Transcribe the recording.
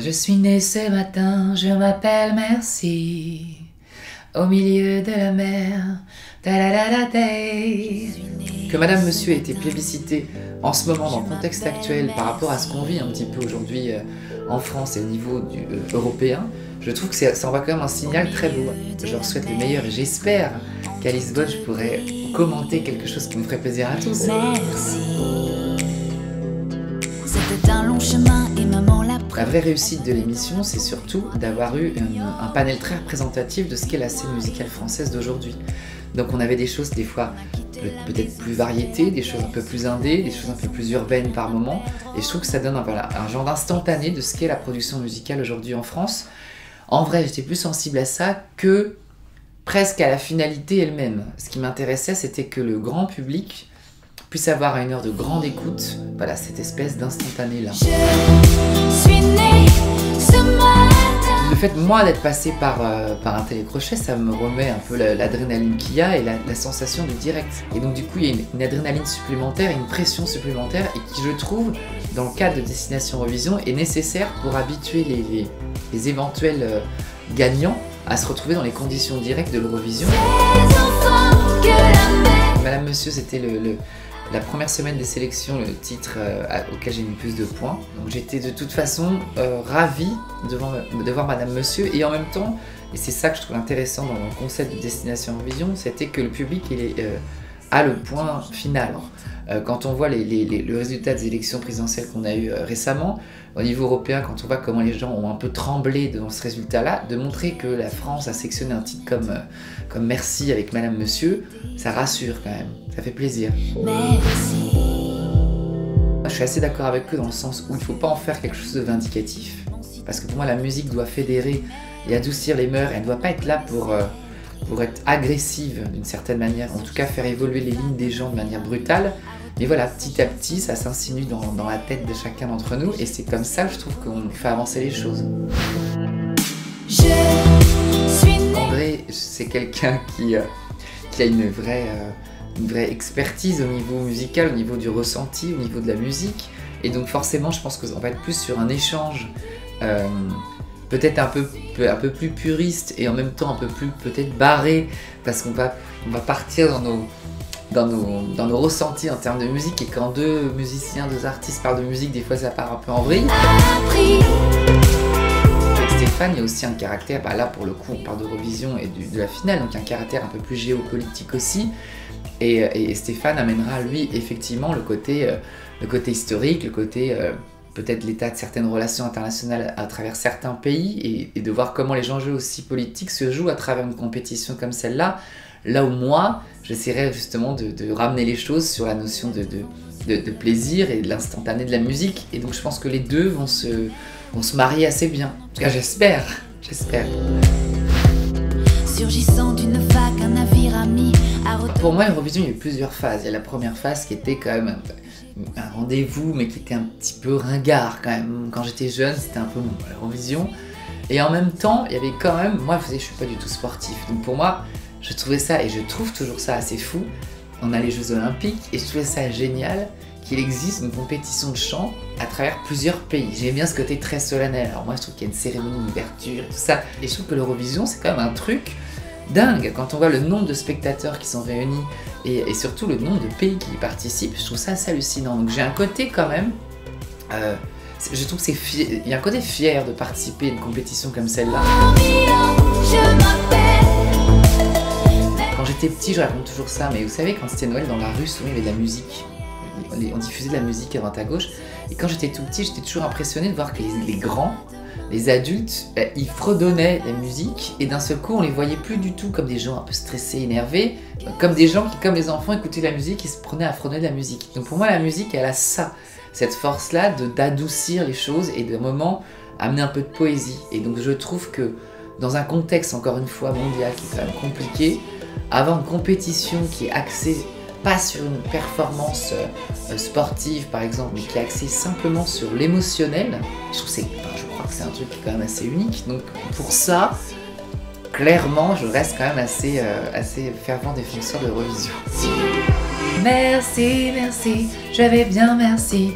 Je suis née ce matin, je m'appelle Merci, au milieu de la mer. Que Madame Monsieur ait été plébiscitée en ce moment dans le contexte actuel par rapport à ce qu'on vit un petit peu aujourd'hui en France et au niveau européen, je trouve que ça envoie quand même un signal très beau. Je leur souhaite le meilleur et j'espère qu'à Lisbonne je pourrai commenter quelque chose qui me ferait plaisir à tous. Merci. C'était un long chemin et maman l'a pris. La vraie réussite de l'émission, c'est surtout d'avoir eu un panel très représentatif de ce qu'est la scène musicale française d'aujourd'hui. Donc on avait des choses des fois peut-être plus variétés, des choses un peu plus indé, des choses un peu plus urbaines par moment. Et je trouve que ça donne un genre d'instantané de ce qu'est la production musicale aujourd'hui en France. En vrai, j'étais plus sensible à ça que presque à la finalité elle-même. Ce qui m'intéressait, c'était que le grand public puisse avoir à une heure de grande écoute, voilà, cette espèce d'instantané-là. Je suis née ce matin. Le fait, moi, d'être passé par un télécrochet, ça me remet un peu l'adrénaline qu'il y a et la sensation du direct. Et donc, du coup, il y a une adrénaline supplémentaire et une pression supplémentaire et qui, je trouve, dans le cadre de Destination Eurovision, est nécessaire pour habituer les éventuels gagnants à se retrouver dans les conditions directes de l'Eurovision. Madame Monsieur, c'était la première semaine des sélections, le titre auquel j'ai mis plus de points. Donc j'étais de toute façon ravi de voir Madame Monsieur et en même temps, et c'est ça que je trouve intéressant dans le concept de Destination Eurovision, c'était que le public a le point final. Quand on voit le résultat des élections présidentielles qu'on a eu récemment, au niveau européen, quand on voit comment les gens ont un peu tremblé devant ce résultat-là, de montrer que la France a sélectionné un titre comme Merci avec Madame Monsieur, ça rassure quand même, ça fait plaisir. Merci. Je suis assez d'accord avec eux dans le sens où il ne faut pas en faire quelque chose de vindicatif. Parce que pour moi, la musique doit fédérer et adoucir les mœurs, elle ne doit pas être là pour être agressive d'une certaine manière, en tout cas faire évoluer les lignes des gens de manière brutale. Mais voilà, petit à petit, ça s'insinue dans la tête de chacun d'entre nous et c'est comme ça, je trouve, qu'on fait avancer les choses. Je suis née. André, c'est quelqu'un qui a une vraie expertise au niveau musical, au niveau du ressenti, au niveau de la musique. Et donc forcément, je pense qu'on va être plus sur un échange peut-être un peu plus puriste et en même temps un peu plus peut-être barré, parce qu'on va partir dans nos ressentis en termes de musique, et quand deux musiciens, deux artistes parlent de musique, des fois ça part un peu en vrille. Avec Stéphane, il y a aussi un caractère, là pour le coup on parle d'Eurovision et de la finale, donc un caractère un peu plus géopolitique aussi, et Stéphane amènera lui effectivement le côté historique, le côté peut-être l'état de certaines relations internationales à travers certains pays, et de voir comment les enjeux aussi politiques se jouent à travers une compétition comme celle-là, là où moi, j'essaierai justement de ramener les choses sur la notion de plaisir et de l'instantané de la musique. Et donc je pense que les deux vont se marier assez bien. En tout cas, j'espère. Surgissant d'une vague, un navire ami à retour. Pour moi, l'Eurovision, il y a eu plusieurs phases. Il y a la première phase qui était quand même un rendez-vous, mais qui était un petit peu ringard quand même. Quand j'étais jeune, c'était un peu l'Eurovision. Et en même temps, il y avait quand même... Moi, je suis pas du tout sportif. Donc pour moi, je trouvais ça, et je trouve toujours ça assez fou. On a les Jeux Olympiques, et je trouvais ça génial qu'il existe une compétition de chant à travers plusieurs pays. J'aime bien ce côté très solennel. Alors moi, je trouve qu'il y a une cérémonie d'ouverture, tout ça. Et je trouve que l'Eurovision, c'est quand même un truc dingue. Quand on voit le nombre de spectateurs qui sont réunis, et surtout le nombre de pays qui y participent, je trouve ça assez hallucinant. Donc j'ai un côté quand même... je trouve qu'il y a un côté fier de participer à une compétition comme celle-là. Quand j'étais petit, je raconte toujours ça, mais vous savez, quand c'était Noël dans la rue, souvent il y avait de la musique. On diffusait de la musique à droite à gauche. Et quand j'étais tout petit, j'étais toujours impressionné de voir que les grands, les adultes, ils fredonnaient la musique. Et d'un seul coup, on les voyait plus du tout comme des gens un peu stressés, énervés, comme des gens qui, comme les enfants, écoutaient la musique et se prenaient à fredonner de la musique. Donc pour moi, la musique, elle a ça, cette force-là d'adoucir les choses et de moment amener un peu de poésie. Et donc je trouve que dans un contexte, encore une fois, mondial, qui est quand même compliqué, avoir une compétition qui est axée pas sur une performance sportive par exemple, mais qui est axée simplement sur l'émotionnel, je crois que c'est un truc qui est quand même assez unique. Donc pour ça, clairement, je reste quand même assez fervent défenseur de l'Eurovision. Merci, je vais bien, merci.